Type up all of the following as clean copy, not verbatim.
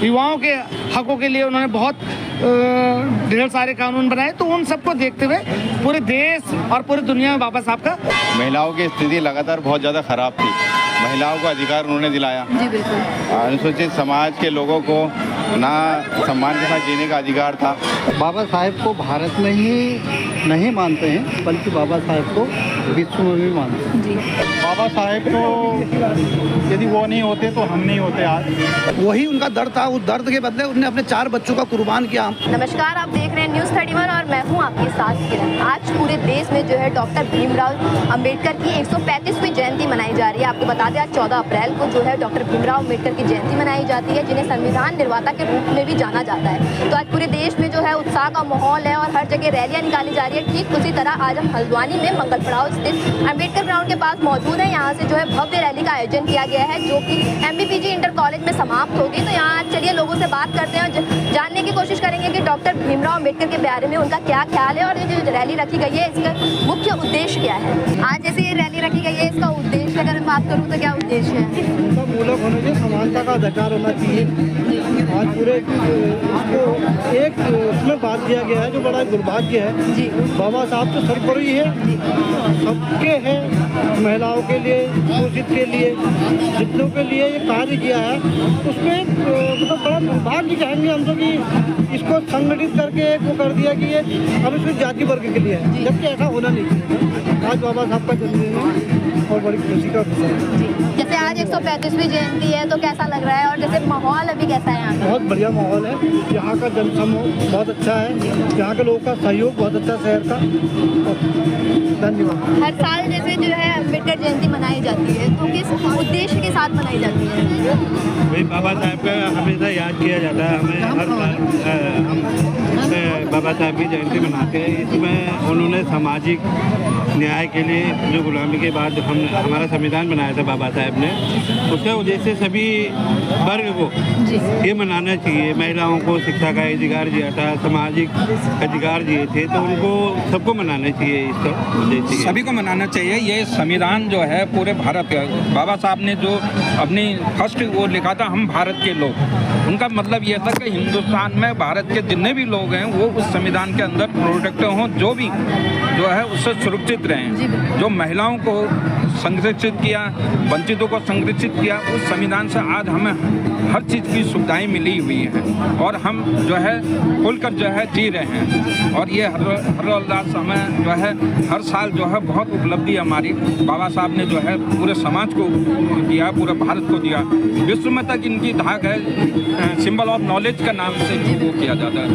युवाओं के हकों के लिए उन्होंने बहुत ढेर सारे कानून बनाए। तो उन सबको देखते हुए पूरे देश और पूरी दुनिया में बाबा साहब का महिलाओं की स्थिति लगातार बहुत ज़्यादा ख़राब थी। महिलाओं को अधिकार उन्होंने दिलाया। जी बिल्कुल। अनुसूचित समाज के लोगों को ना सम्मान के साथ जीने का अधिकार था। बाबा साहेब को भारत में ही नहीं मानते हैं, बल्कि बाबा साहेब को विश्व में भी मानते हैं। जी बाबा साहेब तो यदि वो नहीं होते तो हम नहीं होते आज। वही उनका दर्द था, उस दर्द के बदले उन्होंने अपने 4 बच्चों का कुर्बान किया। नमस्कार, आप देख रहे हैं न्यूज़ 31 और मैं हूं आपके साथ किरण। आज पूरे देश में जो है डॉक्टर भीमराव अंबेडकर की 135वीं जयंती मनाई जा रही है। आपको बता दें आज 14 अप्रैल को जो है डॉक्टर भीमराव अंबेडकर की जयंती मनाई जाती है, जिन्हें संविधान निर्माता के रूप में भी जाना जाता है। तो आज पूरे देश में जो है उत्साह का माहौल है और हर जगह रैलियाँ निकाली जा रही है। ठीक उसी तरह आज हम हल्द्वानी में मंगल पड़ाव स्थित अम्बेडकर ग्राउंड के पास मौजूद है। यहाँ से जो है भव्य रैली का आयोजन किया गया है, जो कि MBPG इंटर कॉलेज में समाप्त होगी। तो यहाँ चलिए लोगों से बात करते हैं और जानने की कोशिश करेंगे कि डॉक्टर भीमराव अंबेडकर के बारे में उनका क्या ख्याल है और ये जो रैली रखी गई है इसका मुख्य उद्देश्य क्या है। आज जैसे ये रैली रखी गई है, इसका उद्देश्य अगर मैं बात करूँ तो क्या उद्देश्य है? उनका मूलक होना चाहिए, समानता का अधिकार होना चाहिए। आज पूरे इसको एक उसमें बात दिया गया है जो बड़ा दुर्भाग्य है। जी बाबा साहब तो सर्वोपरि है, सबके हैं, महिलाओं के लिए, शोषित के लिए, जितनों के लिए ये कार्य किया है, उसमें मतलब बड़ा दुर्भाग्य कहेंगे हम तो कि इसको संगठित करके वो कर दिया कि ये अनुसूचित जाति वर्ग के लिए है, जबकि ऐसा होना नहीं चाहिए। आज बाबा साहब का जन्मदिन है और बड़ी खुशी का विषय है। जी, जैसे आज 135वीं जयंती है तो कैसा लग रहा है और जैसे माहौल अभी कैसा है यहाँ? बहुत बढ़िया माहौल है, यहाँ का जनसमूह बहुत अच्छा है, यहाँ के लोगों का सहयोग बहुत अच्छा शहर का। धन्यवाद। हर साल जैसे जो है अम्बेडकर जयंती मनाई जाती है तो किस उद्देश्य के साथ मनाई जाती है? भाई बाबा साहब का हमेशा याद किया जाता है। हमें हर साल हम बाबा साहब की जयंती मनाते हैं। इसमें उन्होंने सामाजिक न्याय के लिए जो गुलामी के बाद हमारा संविधान बनाया था बाबा साहब ने, उसके वजह से सभी वर्ग को ये मनाना चाहिए। महिलाओं को शिक्षा का अधिकार दिया था, सामाजिक अधिकार दिए थे, तो उनको सबको मनाना चाहिए। इसका उद्देश्य सभी को मनाना चाहिए। ये संविधान जो है पूरे भारत का, बाबा साहब ने जो अपनी फर्स्ट वो लिखा था, हम भारत के लोग, उनका मतलब ये था कि हिंदुस्तान में भारत के जितने भी लोग हैं वो उस संविधान के अंदर प्रोटेक्ट हों, जो भी जो है उससे सुरक्षित रहें। जो महिलाओं को संरक्षित किया, वंचितों को संरक्षित किया, उस संविधान से आज हमें हर चीज़ की सुविधाएं मिली हुई हैं और हम जो है खुलकर जो है जी रहे हैं। और ये हर हमें जो है हर साल जो है बहुत उपलब्धि हमारी बाबा साहब ने जो है पूरे समाज को दिया, पूरे भारत को दिया। विश्व में तक इनकी धाक है, सिंबल ऑफ नॉलेज का नाम से वो किया जाता है।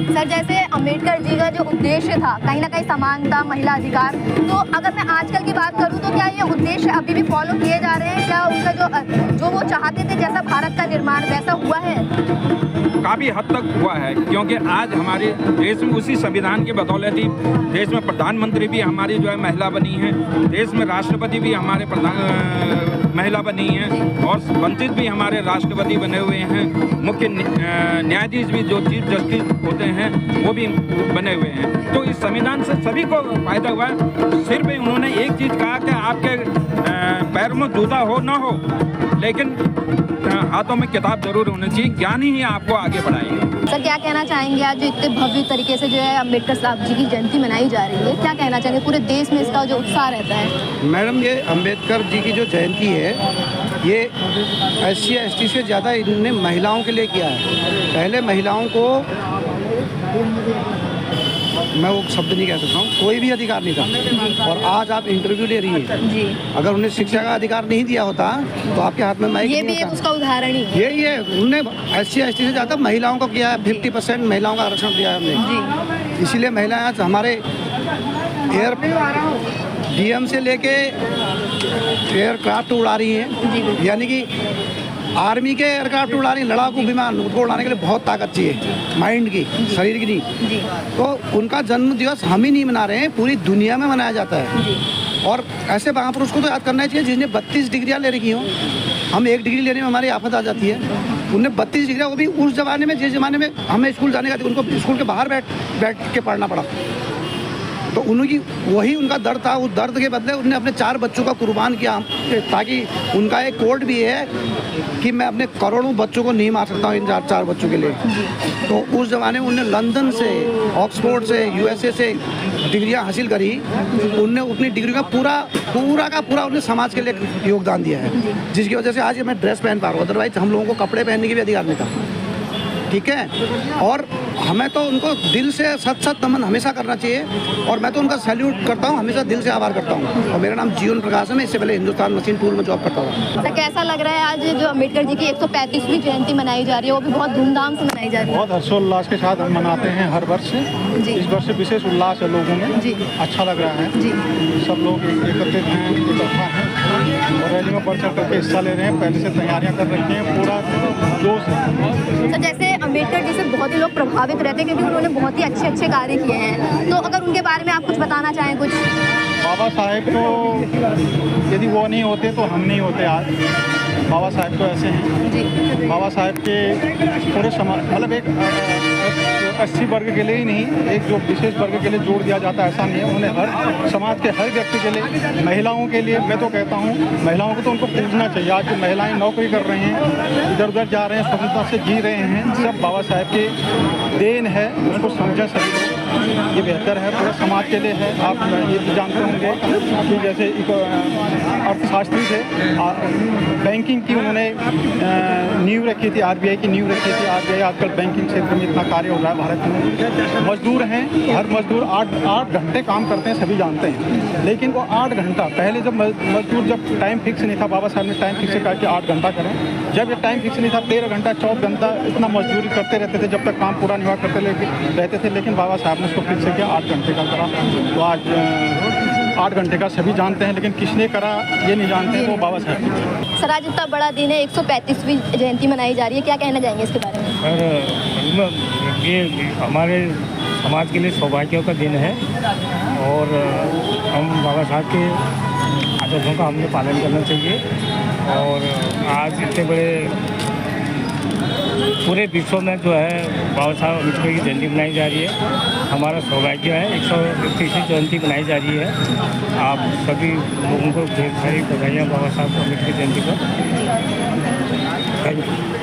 सर जैसे अम्बेडकर जी का जो उद्देश्य था कहीं ना कहीं समानता, महिला अधिकार, तो अगर मैं आजकल की बात करूं तो क्या ये उद्देश्य अभी भी फॉलो किए जा रहे हैं? क्या उनका जो वो चाहते थे जैसा भारत का निर्माण वैसा हुआ है? काफ़ी हद तक हुआ है, क्योंकि आज हमारे देश में उसी संविधान की बदौलत ही देश में प्रधानमंत्री भी हमारी जो है महिला बनी है, देश में राष्ट्रपति भी हमारे महिला बनी हैं और वंचित भी हमारे राष्ट्रपति बने हुए हैं। मुख्य न्यायाधीश भी जो चीफ जस्टिस होते हैं वो भी बने हुए हैं। तो इस संविधान से सभी को फायदा हुआ है। सिर्फ उन्होंने एक चीज़ कहा कि आपके पैर में जूता हो ना हो, लेकिन हाथों में किताब जरूर होनी चाहिए। ज्ञान ही आपको आगे बढ़ाएगा। सर क्या कहना चाहेंगे आज जो इतने भव्य तरीके से जो है अम्बेडकर साहब जी की जयंती मनाई जा रही है, क्या कहना चाहेंगे? पूरे देश में इसका जो उत्साह रहता है। मैडम ये अम्बेडकर जी की जो जयंती है ये SC ST से ज़्यादा इन्होंने महिलाओं के लिए किया है। पहले महिलाओं को, मैं वो शब्द नहीं कह सकता हूँ, कोई भी अधिकार नहीं था। और आज आप इंटरव्यू ले रही हैं जी, अगर उन्हें शिक्षा का अधिकार नहीं दिया होता तो आपके हाथ में माइक ये नहीं भी होता। उसका उदाहरण ही है। यही है, उन्होंने SC ST से ज़्यादा महिलाओं को किया है। 50% महिलाओं का आरक्षण दिया है हमने, इसीलिए महिलाएं आज हमारे एयर DM से लेके एयरक्राफ्ट उड़ा रही हैं, यानी कि आर्मी के एयरक्राफ्ट उड़ा रही हैं। लड़ाकू विमान उनको उड़ाने के लिए बहुत ताकत चाहिए, माइंड की, शरीर की नहीं। तो उनका जन्म दिवस हम ही नहीं मना रहे हैं, पूरी दुनिया में मनाया जाता है। और ऐसे महापुरुष को तो याद करना चाहिए जिसने 32 डिग्रियाँ ले रखी हों। हम 1 डिग्री लेने में हमारी आफत आ जाती है, उनने 32 डिग्रियाँ, वो भी उस ज़माने में जिस ज़माने में हमें स्कूल जाने का, उनको स्कूल के बाहर बैठ के पढ़ना पड़ा। तो उनकी वही उनका दर्द था। उस दर्द के बदले उन्होंने अपने 4 बच्चों का कुर्बान किया, ताकि उनका एक कोड भी है कि मैं अपने करोड़ों बच्चों को नहीं मार सकता हूँ इन 4 बच्चों के लिए। तो उस ज़माने में उन्होंने लंदन से, ऑक्सफोर्ड से, USA से डिग्रियां हासिल करी। उनने अपनी डिग्री का पूरा उन्हें समाज के लिए योगदान दिया है, जिसकी वजह से आज मैं ड्रेस पहन पा रहा हूँ। अदरवाइज हम लोगों को कपड़े पहनने के भी अधिकार नहीं था, ठीक है। और हमें तो उनको दिल से सत नमन हमेशा करना चाहिए, और मैं तो उनका सैल्यूट करता हूँ, हमेशा दिल से आभार करता हूँ। और मेरा नाम जीवन प्रकाश है, मैं इससे पहले हिंदुस्तान मशीन टूल में जॉब करता था। सर कैसा लग रहा है आज जो अम्बेडकर जी की 135वीं जयंती मनाई जा रही है, वो भी बहुत धूमधाम से मनाई जा रही है? बहुत हर्षोल्लास के साथ हम मनाते हैं हर वर्ष। इस वर्ष विशेष उल्लास है लोगों में, अच्छा लग रहा है जी। सब लोग एकत्रित हैं, इकट्ठा हैं और रैली में बढ़ चढ़ करके हिस्सा ले रहे हैं। पहले से तैयारियां कर रखी हैं, पूरा जोश है। सर जैसे अम्बेडकर जी से बहुत ही लोग प्रभावित रहते हैं, क्योंकि उन्होंने बहुत ही अच्छे कार्य किए हैं, तो अगर उनके बारे में आप कुछ बताना चाहें कुछ? बाबा साहेब तो यदि वो नहीं होते तो हम नहीं होते आज। बाबा साहेब तो ऐसे हैं जी। बाबा साहेब के पूरे समाज, मतलब एक 80 वर्ग के लिए ही नहीं, एक जो विशेष वर्ग के लिए जोड़ दिया जाता है, ऐसा नहीं है। उन्होंने हर समाज के हर व्यक्ति के लिए, महिलाओं के लिए, मैं तो कहता हूँ महिलाओं को तो उनको पूछना चाहिए। आज जो महिलाएं नौकरी कर रही हैं, इधर उधर जा रहे हैं, स्वतंत्रता से जी रहे हैं, सब बाबा साहेब के देन है। उसको समझा सभी लोग, ये बेहतर है, पूरे समाज के लिए है। आप ये भी जानते होंगे कि जैसे अर्थशास्त्री थे, बैंकिंग की उन्होंने नींव रखी थी, RBI की नींव रखी थी। RBI आजकल बैंकिंग क्षेत्र में इतना कार्य हो रहा है भारत में। मजदूर हैं, हर मजदूर 8 घंटे काम करते हैं, सभी जानते हैं। लेकिन वो 8 घंटा पहले जब मजदूर, जब टाइम फिक्स नहीं था, बाबा साहब ने टाइम फिक्स किया कि 8 घंटा करें। जब ये टाइम फिक्स नहीं था, 13 घंटा 14 घंटा इतना मजदूरी करते रहते थे, जब तक काम पूरा नहीं हुआ करते रहते थे। लेकिन बाबा साहब ने उसको फिक्स किया 8 घंटे का करा। तो आज 8 घंटे का सभी जानते हैं, लेकिन किसने करा ये नहीं जानते, तो बाबा साहब। सर आज इतना बड़ा दिन है, 135वीं जयंती मनाई जा रही है, क्या कहना चाहेंगे इसके बारे में? सर ये हमारे समाज के लिए सौभाग्यों का दिन है, और हम बाबा साहब के आदर्शों का हमने पालन करना चाहिए। और आज इतने बड़े पूरे विश्व में जो है बाबा साहब अम्बेडकर की जयंती मनाई जा रही है, हमारा सौभाग्य है। 135वीं जयंती मनाई जा रही है। आप सभी लोगों को ढेर सारी बधाइयाँ बाबा साहब अम्बेडकर जयंती पर।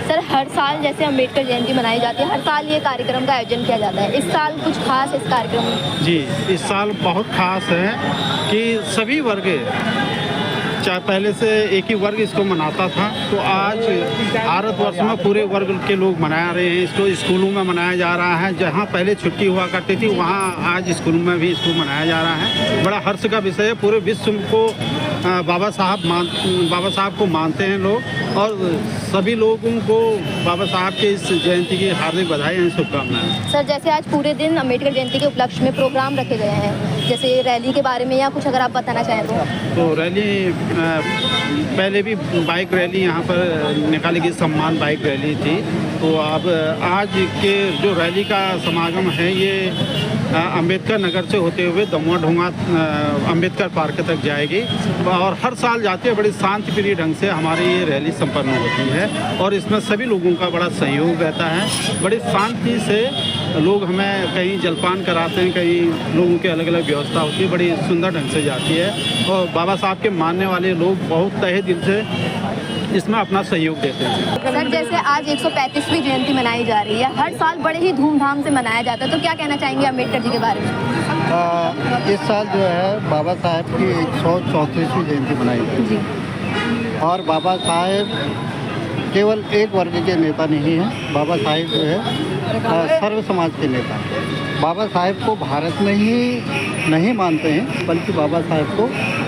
सर हर साल जैसे अम्बेडकर जयंती मनाई जाती है, हर साल ये कार्यक्रम का आयोजन किया जाता है, इस साल कुछ खास इस कार्यक्रम में? जी, इस साल बहुत खास है कि सभी वर्ग, चाहे पहले से एक ही वर्ग इसको मनाता था, तो आज भारतवर्ष में पूरे वर्ग के लोग मना रहे हैं। इसको स्कूलों में मनाया जा रहा है, जहां पहले छुट्टी हुआ करती थी वहां आज स्कूलों में भी इसको मनाया जा रहा है। बड़ा हर्ष का विषय है। पूरे विश्व को बाबा साहब को मानते हैं लोग, और सभी लोगों को बाबा साहब के इस जयंती की हार्दिक बधाई और शुभकामनाएं। सर जैसे आज पूरे दिन अम्बेडकर जयंती के उपलक्ष्य में प्रोग्राम रखे गए हैं, जैसे रैली के बारे में या कुछ अगर आप बताना चाहें तो रैली, पहले भी बाइक रैली यहाँ पर निकाली गई, सम्मान बाइक रैली थी। तो अब आज के जो रैली का समागम है, ये अंबेडकर नगर से होते हुए दमुआ ढोंगा अंबेडकर पार्क तक जाएगी, और हर साल जाते हैं। बड़ी शांतिप्रिय ढंग से हमारी ये रैली संपन्न होती है, और इसमें सभी लोगों का बड़ा सहयोग रहता है। बड़ी शांति से लोग हमें कहीं जलपान कराते हैं, कहीं लोगों की अलग अलग व्यवस्था होती है, बड़ी सुंदर ढंग से जाती है। और बाबा साहब के मानने वाले लोग बहुत तहे दिल से इसमें अपना सहयोग देते हैं। सर जैसे आज 135वीं जयंती मनाई जा रही है, हर साल बड़े ही धूमधाम से मनाया जाता है, तो क्या कहना चाहेंगे अम्बेडकर जी के बारे में? इस साल जो है बाबा साहेब की 134वीं जयंती मनाई गई, और बाबा साहेब केवल एक वर्ग के नेता नहीं हैं। बाबा साहेब जो है सर्व समाज के नेता हैं। बाबा साहेब को भारत में ही नहीं मानते हैं, बल्कि बाबा साहेब को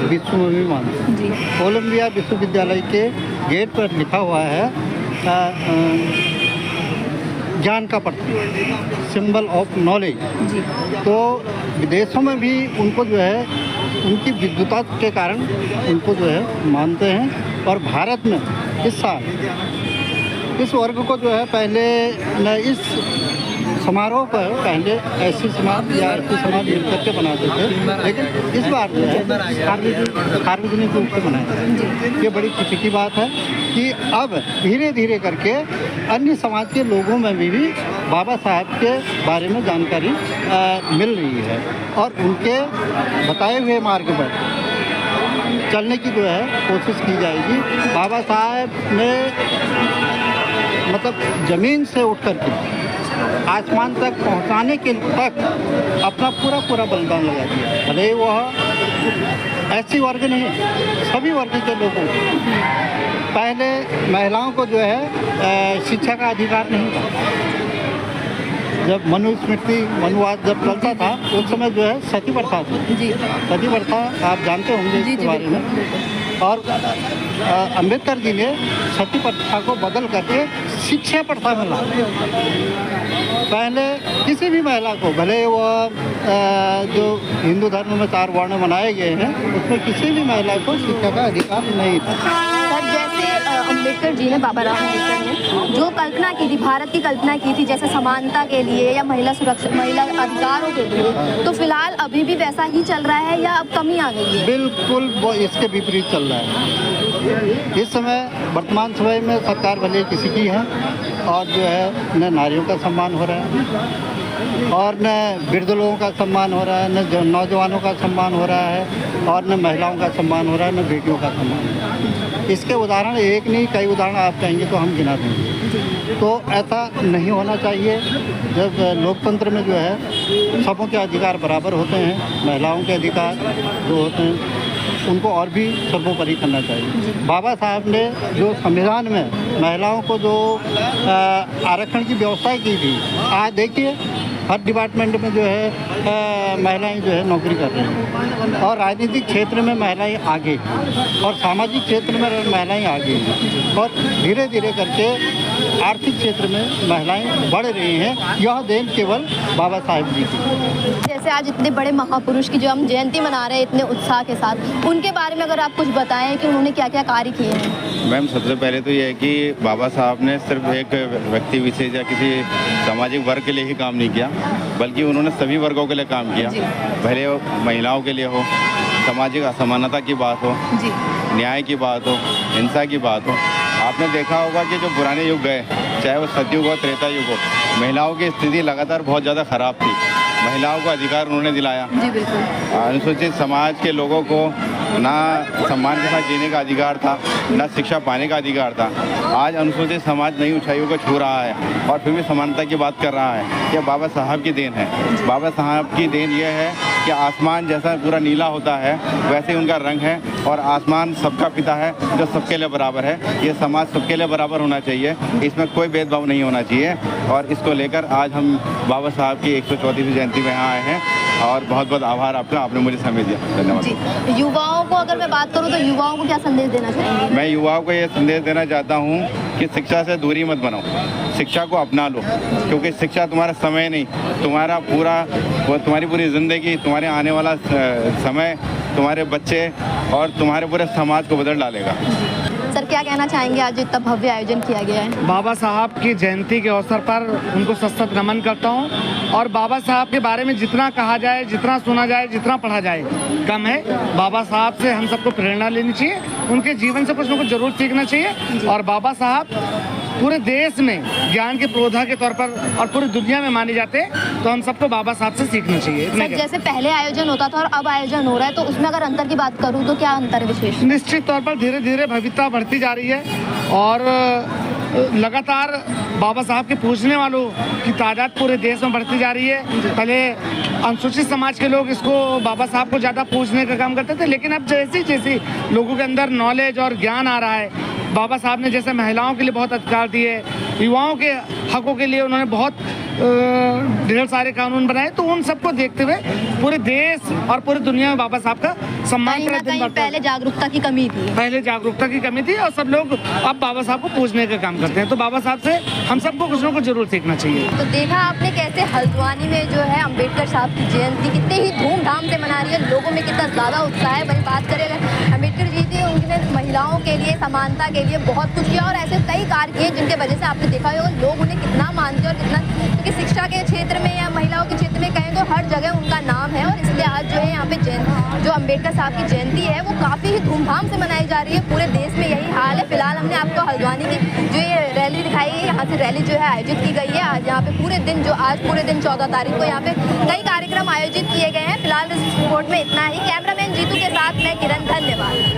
विश्व में भी मानते हैं। कोलंबिया विश्वविद्यालय के गेट पर लिखा हुआ है ज्ञान का प्रतीक, सिंबल ऑफ नॉलेज। तो विदेशों में भी उनको जो है उनकी विद्वता के कारण उनको जो है मानते हैं। और भारत में इस साल इस वर्ग को जो है पहले इस समारोह पर पहले ऐसी समाज या ऐसी समाज मिलकर के बनाते थे, लेकिन इस बार जो है सार्वजनिक रूप से मनाया जाए। ये बड़ी खुशी की बात है कि अब धीरे धीरे करके अन्य समाज के लोगों में भी बाबा साहब के बारे में जानकारी मिल रही है और उनके बताए हुए मार्ग पर चलने की जो है कोशिश की जाएगी। बाबा साहब ने मतलब ज़मीन से उठ कर के आसमान तक पहुंचाने के तक अपना पूरा बलिदान लगा दिया। भले वह ऐसी वर्ग नहीं, सभी वर्ग के लोगों को। पहले महिलाओं को जो है शिक्षा का अधिकार नहीं था। जब मनुस्मृति मनुवाद जब चलता था उस समय जो है सती प्रथा थी। सती प्रथा आप जानते होंगे इसके बारे में। और अंबेडकर जी ने सती प्रथा को बदल करके शिक्षा प्रथा में ला। पहले किसी भी महिला को, भले वह जो हिंदू धर्म में 4 वर्ण बनाए गए हैं, उसमें किसी भी महिला को शिक्षा का अधिकार नहीं था। सर, जैसे अम्बेडकर जी ने, बाबा राम अम्बेडकर ने जो कल्पना की थी, भारत की कल्पना की थी, जैसे समानता के लिए या महिला सुरक्षा, महिला अधिकारों के लिए, तो फिलहाल अभी भी वैसा ही चल रहा है या अब कमी आ गई है? बिल्कुल वो इसके विपरीत चल रहा है। इस समय वर्तमान समय में सरकार भले किसी की है और जो है न नारियों का सम्मान हो रहा है और न वृद्ध लोगों का सम्मान हो रहा है, न नौजवानों का सम्मान हो रहा है और न महिलाओं का सम्मान हो रहा है, न बेटियों का सम्मान हो रहा है। इसके उदाहरण एक नहीं, कई उदाहरण आप कहेंगे तो हम गिना देंगे। तो ऐसा नहीं होना चाहिए। जब लोकतंत्र में जो है सबों के अधिकार बराबर होते हैं, महिलाओं के अधिकार जो होते हैं उनको और भी सर्वोपरि करना चाहिए। बाबा साहब ने जो संविधान में महिलाओं को जो आरक्षण की व्यवस्था की थी, आज देखिए हर डिपार्टमेंट में जो है महिलाएं जो है नौकरी कर रही हैं और राजनीतिक क्षेत्र में महिलाएं आगे और सामाजिक क्षेत्र में महिलाएं आगे हैं और धीरे धीरे करके आर्थिक क्षेत्र में महिलाएं बढ़ रही हैं। यह देन केवल बाबा साहब जी की। जैसे आज इतने बड़े महापुरुष की जो हम जयंती मना रहे हैं इतने उत्साह के साथ, उनके बारे में अगर आप कुछ बताएं कि उन्होंने क्या क्या कार्य किए हैं। मैम, सबसे पहले तो ये है कि बाबा साहब ने सिर्फ एक व्यक्ति विशेष या किसी सामाजिक वर्ग के लिए ही काम नहीं किया, बल्कि उन्होंने सभी वर्गों के लिए काम किया। भले महिलाओं के लिए हो, सामाजिक असमानता की बात हो, न्याय की बात हो, हिंसा की बात हो। आपने देखा होगा कि जो पुराने युग गए, चाहे वो सतयुग हो, त्रेता युग हो, महिलाओं की स्थिति लगातार बहुत ज़्यादा ख़राब थी। महिलाओं को अधिकार उन्होंने दिलाया। अनुसूचित समाज के लोगों को ना सम्मान के साथ जीने का अधिकार था, ना शिक्षा पाने का अधिकार था। आज अनुसूचित समाज नई ऊंचाइयों को छू रहा है और फिर भी समानता की बात कर रहा है। यह बाबा साहब की देन है। बाबा साहब की देन यह है कि आसमान जैसा पूरा नीला होता है वैसे ही उनका रंग है और आसमान सबका पिता है जो सबके लिए बराबर है। ये समाज सबके लिए बराबर होना चाहिए, इसमें कोई भेदभाव नहीं होना चाहिए और इसको लेकर आज हम बाबा साहब की 134वीं जयंती में यहाँ आए हैं और बहुत बहुत आभार आपका, आपने मुझे समय दिया। धन्यवाद। युवाओं को अगर मैं बात करूँ तो युवाओं को क्या संदेश देना चाहेंगे? मैं युवाओं को ये संदेश देना चाहता हूँ कि शिक्षा से दूरी मत बनाओ, शिक्षा को अपना लो, क्योंकि शिक्षा तुम्हारा समय नहीं, तुम्हारी पूरी ज़िंदगी, तुम्हारे आने वाला समय, तुम्हारे बच्चे और तुम्हारे पूरे समाज को बदल डालेगा। सर, क्या कहना चाहेंगे? आज इतना भव्य आयोजन किया गया है। बाबा साहब की जयंती के अवसर पर उनको सशक्त नमन करता हूँ और बाबा साहब के बारे में जितना कहा जाए, जितना सुना जाए, जितना पढ़ा जाए कम है। बाबा साहब से हम सबको प्रेरणा लेनी चाहिए, उनके जीवन से कुछ न कुछ जरूर सीखना चाहिए और बाबा साहब पूरे देश में ज्ञान के प्रोधा के तौर पर और पूरी दुनिया में माने जाते हैं, तो हम सबको बाबा साहब से सीखना चाहिए। सर, जैसे पहले आयोजन होता था और अब आयोजन हो रहा है, तो उसमें अगर अंतर की बात करूं तो क्या अंतर है विशेष? निश्चित तौर पर धीरे धीरे भव्यता बढ़ती जा रही है और लगातार बाबा साहब के पूजने वालों की तादाद पूरे देश में बढ़ती जा रही है। पहले अनुसूचित समाज के लोग इसको बाबा साहब को ज़्यादा पूजने का काम करते थे, लेकिन अब जैसे जैसे लोगों के अंदर नॉलेज और ज्ञान आ रहा है, बाबा साहब ने जैसे महिलाओं के लिए बहुत अधिकार दिए, युवाओं के हकों के लिए उन्होंने बहुत ढेर सारे कानून बनाए, तो उन सबको देखते हुए पूरे देश और पूरी दुनिया में बाबा साहब का सम्मान पहले जागरूकता की कमी थी। पहले जागरूकता की कमी थी और सब लोग अब बाबा साहब को पूजने का काम करते हैं, तो बाबा साहब से हम सबको कुछ न कुछ जरूर सीखना चाहिए। तो देखा आपने कैसे हल्द्वानी में जो है अम्बेडकर साहब की जयंती कितने ही धूमधाम से मना रही है, लोगों में कितना ज़्यादा उत्साह है। वही बात करें अगर अम्बेडकर जी थे, उन्होंने महिलाओं के लिए, समानता के लिए बहुत कुछ किया और ऐसे कई कार्य किए जिनके वजह से आपने देखा होगा लोग उन्हें कितना मानते और कितना, क्योंकि शिक्षा के क्षेत्र अम्बेडकर साहब की जयंती है वो काफ़ी ही धूमधाम से मनाई जा रही है। पूरे देश में यही हाल है। फिलहाल हमने आपको हल्द्वानी की जो ये रैली दिखाई है, यहाँ से रैली जो है आयोजित की गई है। आज यहाँ पे आज पूरे दिन 14 तारीख को यहाँ पे कई कार्यक्रम आयोजित किए गए हैं। फिलहाल इस रिपोर्ट में इतना ही। कैमरामैन जीतू के साथ मैं किरण, धन्यवाद।